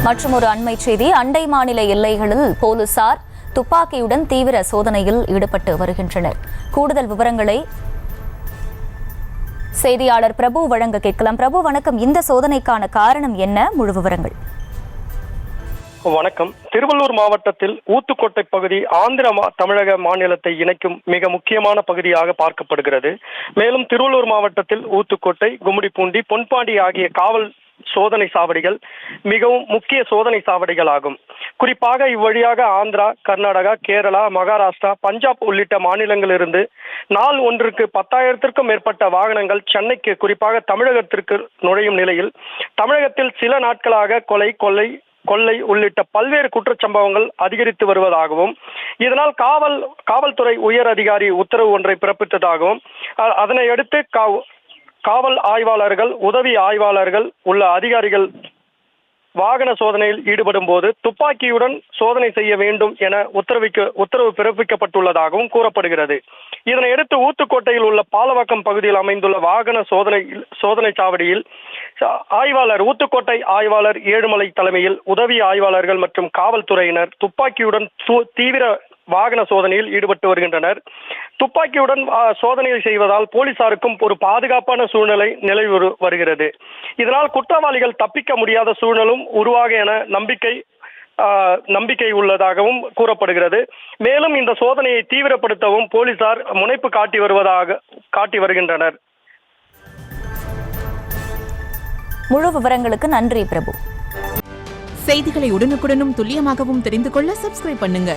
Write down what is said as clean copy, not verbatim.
மற்றும் ஒரு அண்மை செய்தி, அண்டை மாநில எல்லைகளில் போலீசார் துப்பாக்கியுடன் தீவிர சோதனையில் ஈடுபட்டு வருகின்றனர். கூடுதல் விவரங்களை செய்தியாளர் பிரபு வழங்க கேட்கலாம். பிரபு வணக்கம். இந்த சோதனைக்கான காரணம் என்ன? முழு விவரங்கள். வணக்கம். திருவள்ளூர் மாவட்டத்தில் ஊத்துக்கோட்டை பகுதி ஆந்திர தமிழக மாநிலத்தை இணைக்கும் மிக முக்கியமான பகுதியாக பார்க்கப்படுகிறது. மேலும் திருவள்ளூர் மாவட்டத்தில் ஊத்துக்கோட்டை, கும்மிடிப்பூண்டி, பொன்பாண்டி ஆகிய காவல் சோதனை சாவடிகள் மிகவும் முக்கிய சோதனை சாவடிகள் ஆகும். குறிப்பாக இவ்வழியாக ஆந்திரா, கர்நாடகா, கேரளா, மகாராஷ்டிரா, பஞ்சாப் உள்ளிட்ட மாநிலங்களிலிருந்து நாள் ஒன்றுக்கு 10,000க்கும் மேற்பட்ட வாகனங்கள் சென்னைக்கு, குறிப்பாக தமிழகத்திற்கு நுழையும் நிலையில் தமிழகத்தில் சில நாட்களாக கொள்ளை உள்ளிட்ட பல்வேறு குற்றச்சம்பவங்கள் அதிகரித்து வருவதாகவும், இதனால் காவல்துறை உயர் அதிகாரி உத்தரவு ஒன்றை பிறப்பித்ததாகவும், அதனை அடுத்து காவல் ஆய்வாளர்கள், உதவி ஆய்வாளர்கள் உள்ள அதிகாரிகள் வாகன சோதனையில் ஈடுபடும் போது துப்பாக்கியுடன் சோதனை செய்ய வேண்டும் என உத்தரவு பிறப்பிக்கப்பட்டுள்ளதாகவும் கூறப்படுகிறது. இதனையடுத்து ஊத்துக்கோட்டையில் உள்ள பாலவாக்கம் பகுதியில் அமைந்துள்ள வாகன சோதனை சாவடியில் ஊத்துக்கோட்டை ஆய்வாளர் ஏழுமலை தலைமையில் உதவி ஆய்வாளர்கள் மற்றும் காவல்துறையினர் துப்பாக்கியுடன் தீவிர வாகன சோதனையில் ஈடுபட்டு வருகின்றனர். துப்பாக்கியுடன் சோதனை செய்வதால் போலீசாருக்கும் ஒரு பாதுகாப்பான சூழ்நிலை நிலவி வருகிறது. இதனால் குற்றவாளிகள் தப்பிக்க முடியாத சூழ்நிலும் உருவாக என நம்பிக்கை உள்ளதாகவும் கூறப்படுகிறது. மேலும் இந்த சோதனையை தீவிரப்படுத்தவும் போலீசார் முனைப்பு காட்டி வருகின்றனர். முழு விவரங்களுக்கு நன்றி பிரபு. செய்திகளை உடனுக்குடனும் துல்லியமாகவும் தெரிந்து கொள்ள சப்ஸ்கிரைப் பண்ணுங்க.